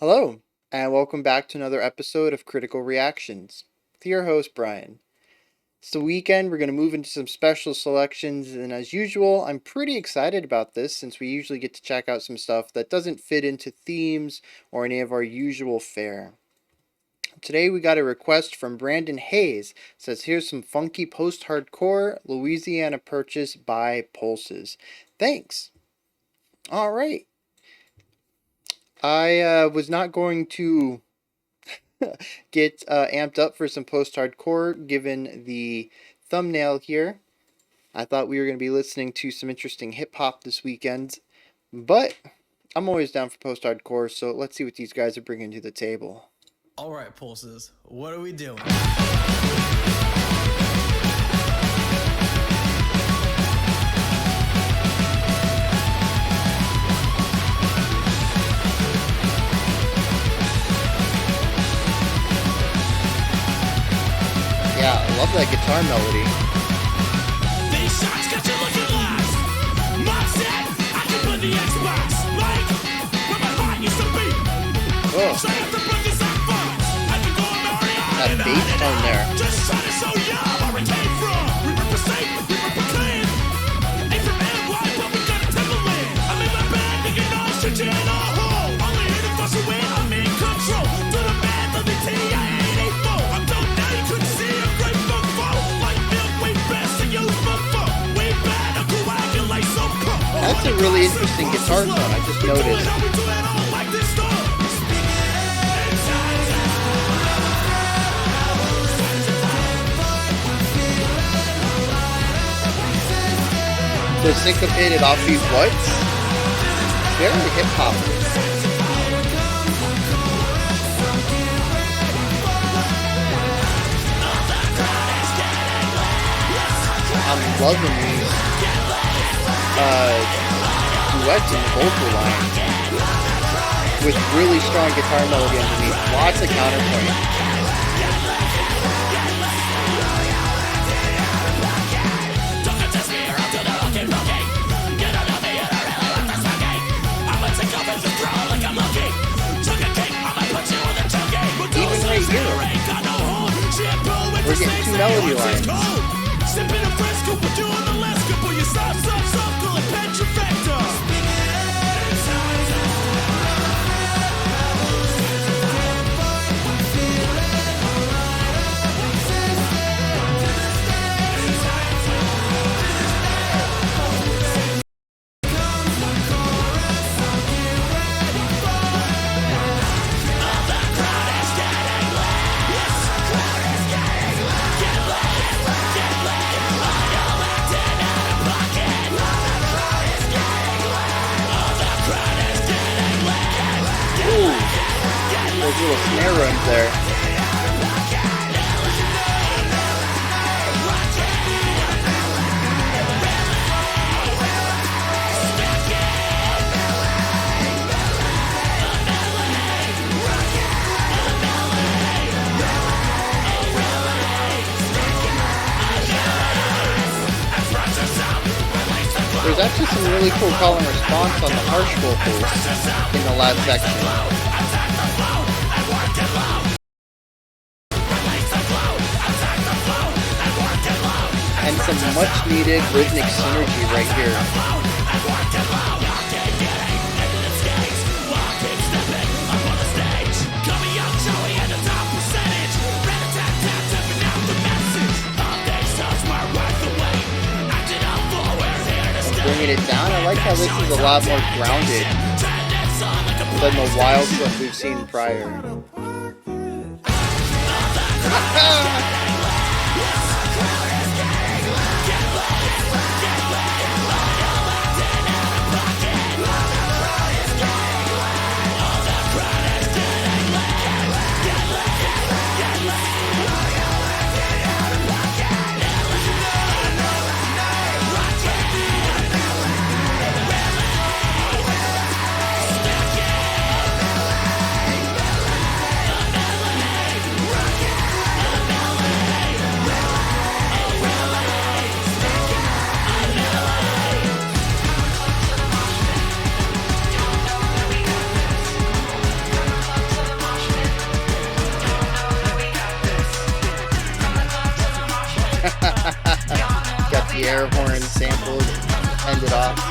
Hello, and welcome back to another episode of Critical Reactions with your host, Bryan. It's the weekend, we're going to move into some special selections, and as usual, I'm pretty excited about this since we usually get to check out some stuff that doesn't fit into themes or any of our usual fare. Today we got a request from Brandon Hayes. It says, here's some funky post-hardcore Louisiana Purchase by Pulses. Thanks. Alright. I was not going to get amped up for some post-hardcore given the thumbnail here. I thought we were going to be listening to some interesting hip-hop this weekend, but I'm always down for post-hardcore, so let's see what these guys are bringing to the table. All right, Pulses, what are we doing? Yeah, I love that guitar melody. These shots got you looking last. Mom said I can put the Xbox like where my heart used to be. Oh, So I have to bring this up first. I can go that bass tone there. just trying to show you where it came from. We represent, we proclaim. Ain't from NY, but we got a Timberland. I'm in my bag, thinking all shit in a hole. Only here to fuss away, I'm in control. Do the math, let me tell you, I ain't a fool. I'm dope now, you couldn't see a great before. Like milk, way best to use before. Way bad, I coagulate so cool. That's a really interesting guitar tone, I just noticed. How we do it all like this, though. The syncopated offbeat what? Very hip-hop. I'm loving these duets in the vocal line with really strong guitar melody underneath. Lots of counterpoint. Even right here, we're getting two melody lines. Those little snare runs there. There's actually some really cool call and response on the harsh vocals in the last section. And some much needed rhythmic synergy right here. Bringing it down, I like how this is a lot more grounded than the wild stuff we've seen prior. sample to end it off.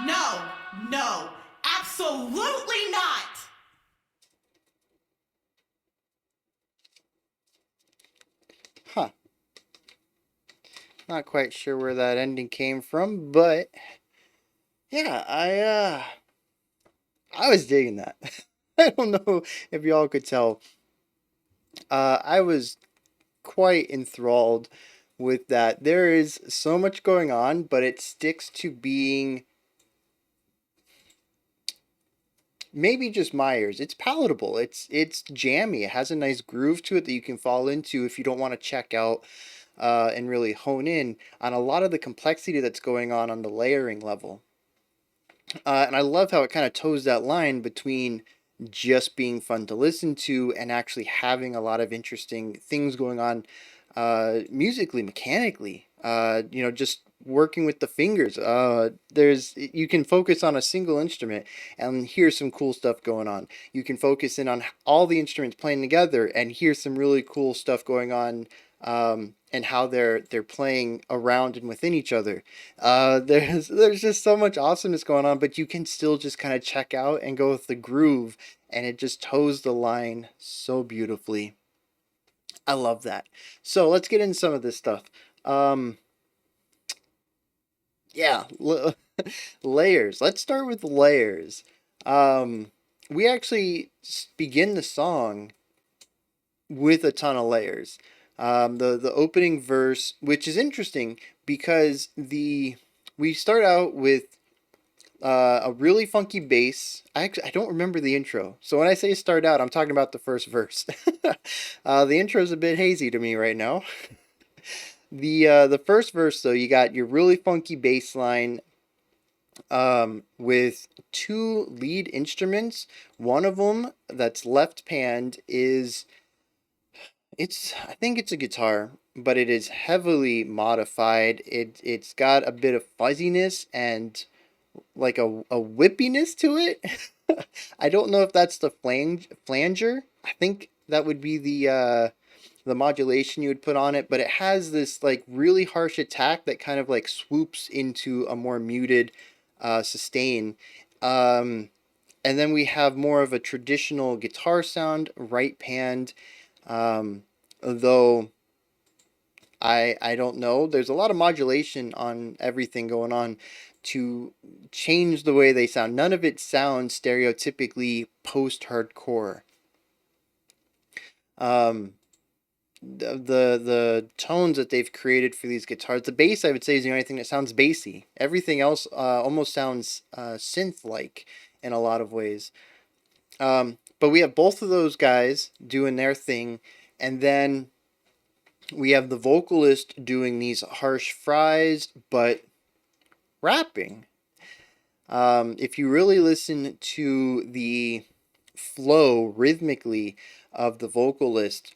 No, no, absolutely not. Huh. Not quite sure where that ending came from, but yeah, I was digging that. I don't know if y'all could tell. I was quite enthralled with that. There is so much going on, but it sticks to being maybe just my ears. It's palatable. It's jammy. It has a nice groove to it that you can fall into if you don't want to check out and really hone in on a lot of the complexity that's going on the layering level. And I love how it kind of toes that line between just being fun to listen to and actually having a lot of interesting things going on musically, mechanically. Just working with the fingers. You can focus on a single instrument and hear some cool stuff going on. You can focus in on all the instruments playing together and hear some really cool stuff going on. And how they're playing around and within each other. There's just so much awesomeness going on, but you can still just kind of check out and go with the groove, and it just toes the line so beautifully. I love that. So let's get into some of this stuff. Um, yeah, layers. Let's start with layers. Um, we actually begin the song with a ton of layers. The opening verse, which is interesting because we start out with a really funky bass. I don't remember the intro, so when I say start out, I'm talking about the first verse. The intro is a bit hazy to me right now. The first verse though, you got your really funky bass line with two lead instruments. One of them that's left panned is I think it's a guitar, but it is heavily modified. It's got a bit of fuzziness and like a whippiness to it. I don't know if that's the flanger. I think that would be the modulation you would put on it, but it has this like really harsh attack that kind of like swoops into a more muted sustain. Um, and then we have more of a traditional guitar sound, right panned. Though I don't know. There's a lot of modulation on everything going on to change the way they sound. None of it sounds stereotypically post-hardcore. Um, the tones that they've created for these guitars, the bass I would say is the only thing that sounds bassy. Everything else almost sounds synth-like in a lot of ways. But we have both of those guys doing their thing, and then we have the vocalist doing these harsh fries, but rapping. If you really listen to the flow rhythmically of the vocalist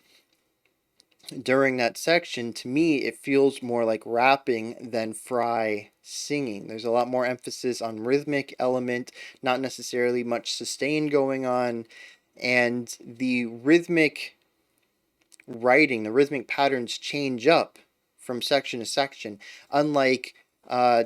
during that section, to me, it feels more like rapping than Fry singing. There's a lot more emphasis on rhythmic element, not necessarily much sustain going on, and the rhythmic writing, the rhythmic patterns change up from section to section, unlike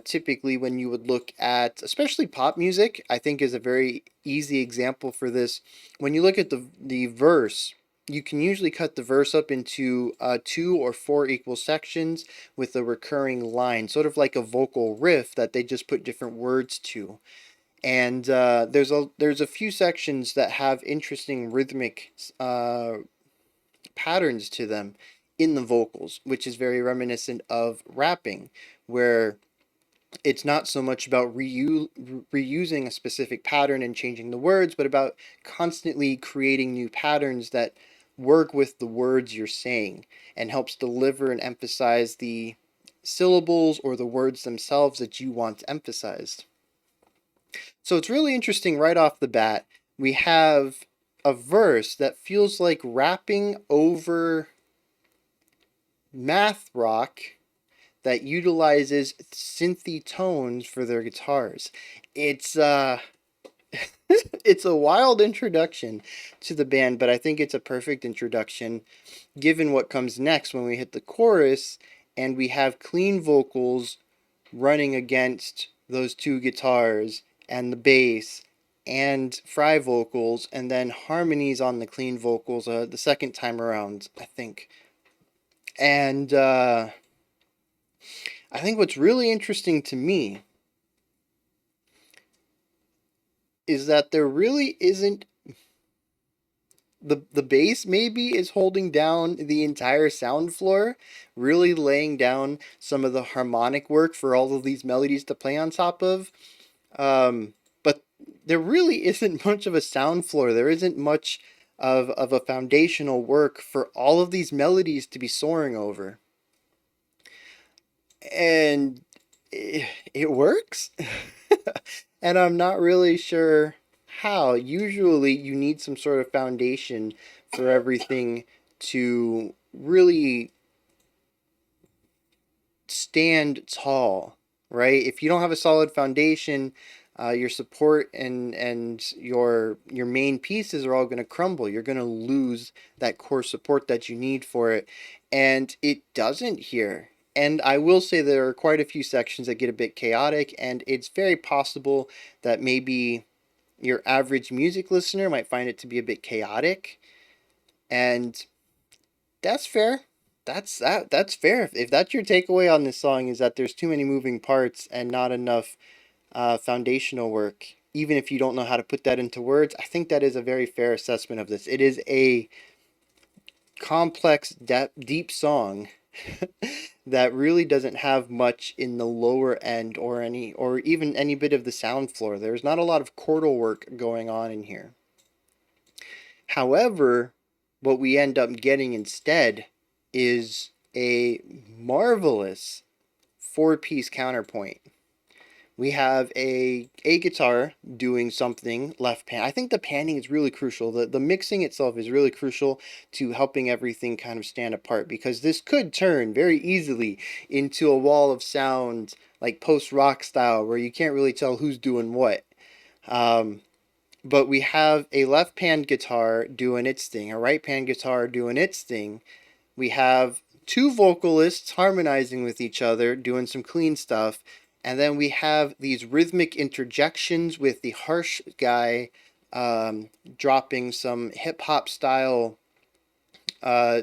typically when you would look at, especially pop music, I think is a very easy example for this. When you look at the verse, you can usually cut the verse up into 2 or 4 equal sections with a recurring line, sort of like a vocal riff that they just put different words to. And there's a few sections that have interesting rhythmic patterns to them in the vocals, which is very reminiscent of rapping, where it's not so much about reusing a specific pattern and changing the words, but about constantly creating new patterns that work with the words you're saying and helps deliver and emphasize the syllables or the words themselves that you want emphasized. So it's really interesting right off the bat. We have a verse that feels like rapping over math rock that utilizes synthy tones for their guitars. It's it's a wild introduction to the band, but I think it's a perfect introduction given what comes next when we hit the chorus and we have clean vocals running against those two guitars and the bass and fry vocals and then harmonies on the clean vocals the second time around, I think. And I think what's really interesting to me is that there really isn't the bass maybe is holding down the entire sound floor, really laying down some of the harmonic work for all of these melodies to play on top of. But there really isn't much of a sound floor. There isn't much of a foundational work for all of these melodies to be soaring over. And it works. And I'm not really sure how. Usually you need some sort of foundation for everything to really stand tall, right? If you don't have a solid foundation, your support and your main pieces are all going to crumble. You're going to lose that core support that you need for it, and it doesn't here. And I will say there are quite a few sections that get a bit chaotic, and it's very possible that maybe your average music listener might find it to be a bit chaotic, and that's fair. That's fair. If that's your takeaway on this song is that there's too many moving parts and not enough foundational work, even if you don't know how to put that into words, I think that is a very fair assessment of this. It is a complex, deep song that really doesn't have much in the lower end or even any bit of the sound floor. There's not a lot of chordal work going on in here. However, what we end up getting instead is a marvelous four-piece counterpoint. We have a guitar doing something left pan. I think the panning is really crucial. The mixing itself is really crucial to helping everything kind of stand apart, because this could turn very easily into a wall of sound like post-rock style where you can't really tell who's doing what. But we have a left pan guitar doing its thing, a right pan guitar doing its thing. We have two vocalists harmonizing with each other, doing some clean stuff. And then we have these rhythmic interjections with the harsh guy dropping some hip hop style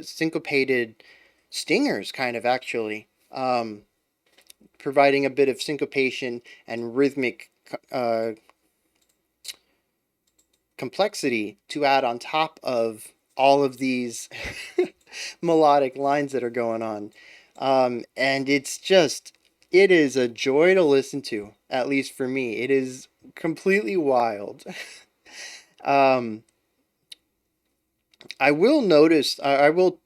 syncopated stingers, kind of actually, providing a bit of syncopation and rhythmic complexity to add on top of all of these melodic lines that are going on. And it is a joy to listen to, at least for me. It is completely wild. I will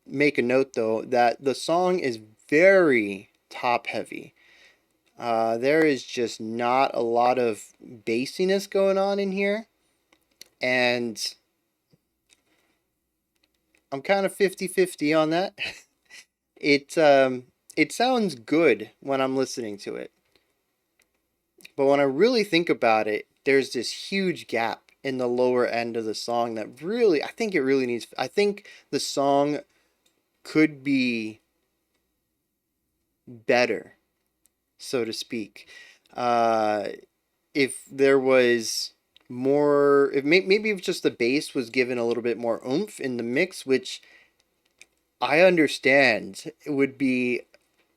make a note though, that the song is very top heavy. There is just not a lot of bassiness going on in here. And I'm kind of 50-50 on that. It sounds good when I'm listening to it. But when I really think about it, there's this huge gap in the lower end of the song that really, I think the song could be better, so to speak. If there was more, maybe if just the bass was given a little bit more oomph in the mix, which I understand it would be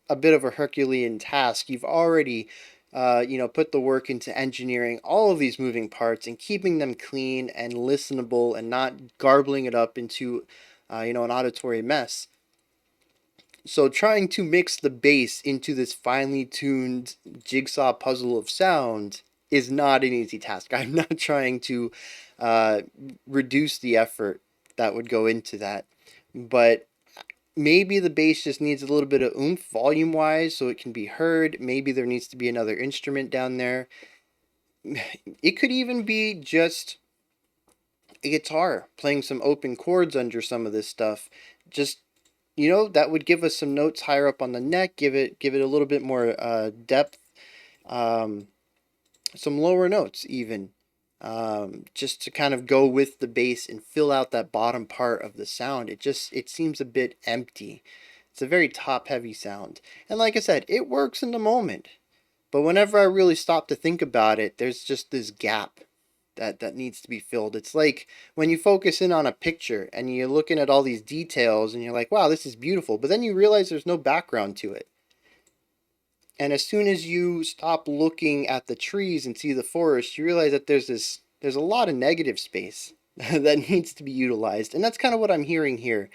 a bit of a Herculean task. You've already, put the work into engineering all of these moving parts and keeping them clean and listenable and not garbling it up into, an auditory mess. So trying to mix the bass into this finely tuned jigsaw puzzle of sound is not an easy task. I'm not trying to reduce the effort that would go into that, but maybe the bass just needs a little bit of oomph volume wise so it can be heard. Maybe there needs to be another instrument down there. It could even be just a guitar playing some open chords under some of this stuff. Just, that would give us some notes higher up on the neck, give it a little bit more depth, um, some lower notes even, just to kind of go with the bass and fill out that bottom part of the sound. It seems a bit empty. It's a very top heavy sound. And like I said, it works in the moment. But whenever I really stop to think about it, there's just this gap that needs to be filled. It's like when you focus in on a picture and you're looking at all these details and you're like, wow, this is beautiful. But then you realize there's no background to it. And as soon as you stop looking at the trees and see the forest, you realize that there's a lot of negative space that needs to be utilized. And that's kind of what I'm hearing here.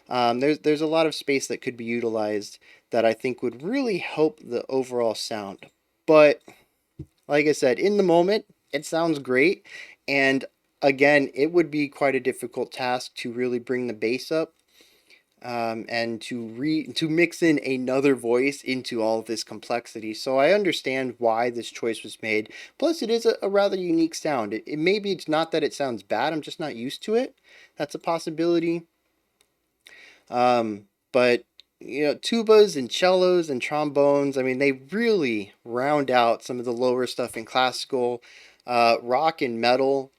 There's a lot of space that could be utilized that I think would really help the overall sound. But like I said, in the moment, it sounds great. And again, it would be quite a difficult task to really bring the bass up, and to mix in another voice into all of this complexity. So I understand why this choice was made. Plus, it is a rather unique sound. Maybe it's not that it sounds bad. I'm just not used to it. That's a possibility. But tubas and cellos and trombones, I mean, they really round out some of the lower stuff in classical. Rock and metal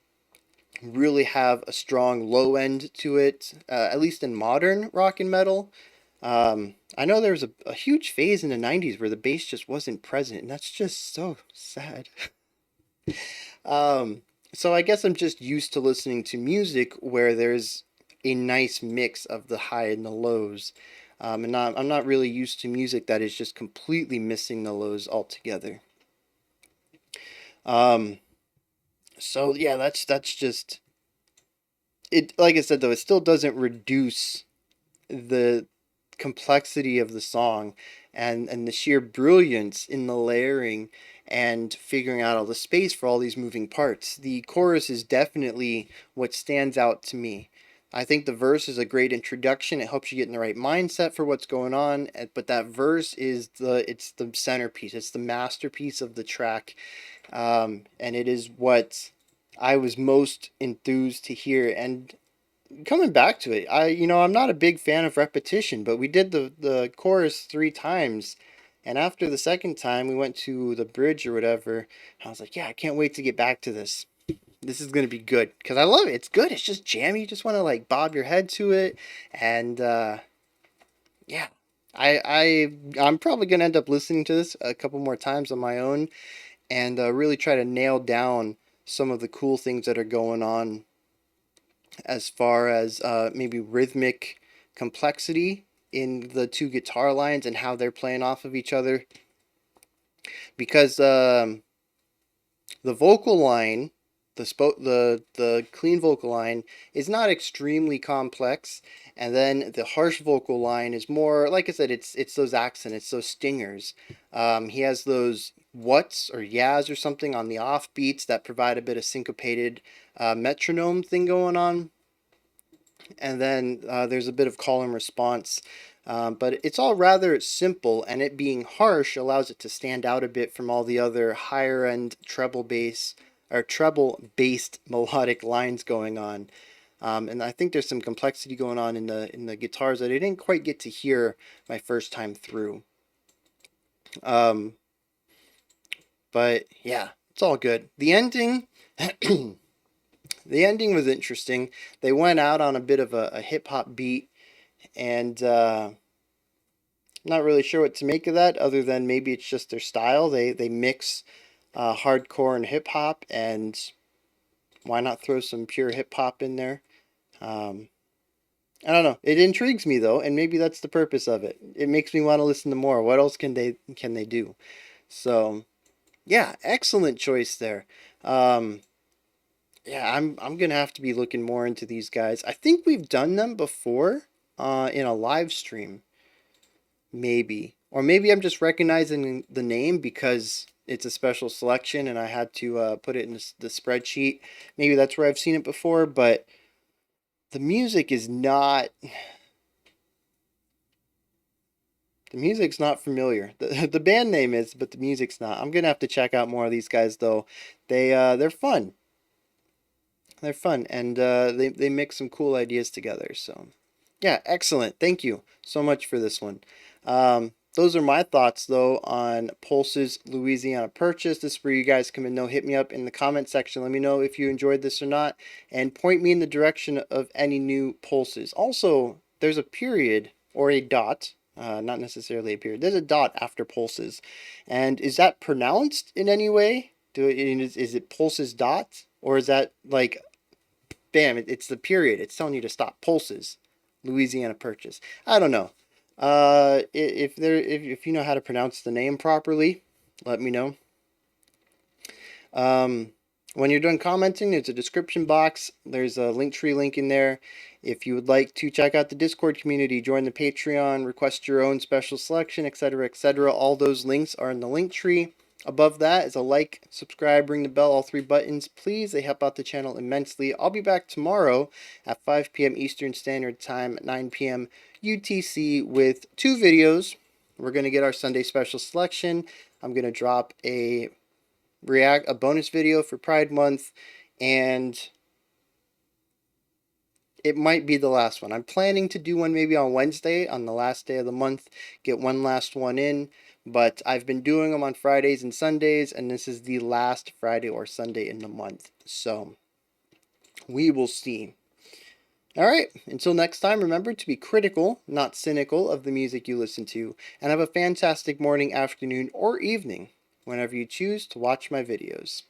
really have a strong low end to it, at least in modern rock and metal. I know there was a huge phase in the 90s where the bass just wasn't present, and that's just so sad. So I guess I'm just used to listening to music where there's a nice mix of the high and the lows. I'm not really used to music that is just completely missing the lows altogether. Um, so yeah, that's just it. Like I said, though, it still doesn't reduce the complexity of the song and the sheer brilliance in the layering and figuring out all the space for all these moving parts. The chorus is definitely what stands out to me. I think the verse is a great introduction. It helps you get in the right mindset for what's going on, but that verse is it's the centerpiece. It's the masterpiece of the track, and it is what I was most enthused to hear. And coming back to it, I'm not a big fan of repetition, but we did the chorus 3 times, and after the second time we went to the bridge or whatever. I was like, yeah, I can't wait to get back to this. This is gonna be good because I love it. It's good. It's just jammy. You just want to like bob your head to it, and yeah, I'm probably gonna end up listening to this a couple more times on my own, and really try to nail down some of the cool things that are going on as far as maybe rhythmic complexity in the two guitar lines and how they're playing off of each other. Because the vocal line, the clean vocal line is not extremely complex, and then the harsh vocal line is more, like I said, it's those accents, it's those stingers. He has those whats or yas or something on the off beats that provide a bit of syncopated metronome thing going on. And then there's a bit of call and response. But it's all rather simple, and it being harsh allows it to stand out a bit from all the other higher end treble bass or treble based melodic lines going on. And I think there's some complexity going on in the guitars that I didn't quite get to hear my first time through. Um, but yeah, it's all good. The ending. The ending was interesting. They went out on a bit of a hip hop beat, and not really sure what to make of that, other than maybe it's just their style. They mix hardcore and hip hop, and why not throw some pure hip hop in there? Um, I don't know. It intrigues me though, and maybe that's the purpose of it. It makes me want to listen to more. What else can they do? So yeah, excellent choice there. Um, Yeah, I'm gonna have to be looking more into these guys. I think we've done them before, in a live stream, maybe, or maybe I'm just recognizing the name because it's a special selection and I had to put it in the spreadsheet. Maybe that's where I've seen it before, but the music is not. The music's not familiar. The band name is, but the music's not. I'm gonna have to check out more of these guys though. They're fun. they're fun, and they mix some cool ideas together. So, yeah, excellent. Thank you so much for this one. Those are my thoughts, though, on Pulse's Louisiana Purchase. This is where you guys come and hit me up in the comment section. Let me know if you enjoyed this or not, and point me in the direction of any new Pulses. Also, there's a period or a dot, not necessarily a period. There's a dot after Pulses, and is that pronounced in any way? Is it Pulses dot, or is that like, bam? It's the period. It's telling you to stop. Pulses, Louisiana Purchase. I don't know. If you know how to pronounce the name properly, let me know. When you're done commenting, there's a description box. There's a Linktree link in there. If you would like to check out the Discord community, join the Patreon, request your own special selection, etc., etc., all those links are in the Linktree. Above that is a like, subscribe, ring the bell, all three buttons. Please, they help out the channel immensely. I'll be back tomorrow at 5 p.m. Eastern Standard Time, 9 p.m. UTC with 2 videos. We're going to get our Sunday special selection. I'm going to drop a bonus video for Pride Month, and it might be the last one. I'm planning to do one maybe on Wednesday, on the last day of the month, get one last one in, but I've been doing them on Fridays and Sundays, and this is the last Friday or Sunday in the month, so we will see. All right, until next time, remember to be critical, not cynical, of the music you listen to, and have a fantastic morning, afternoon, or evening whenever you choose to watch my videos.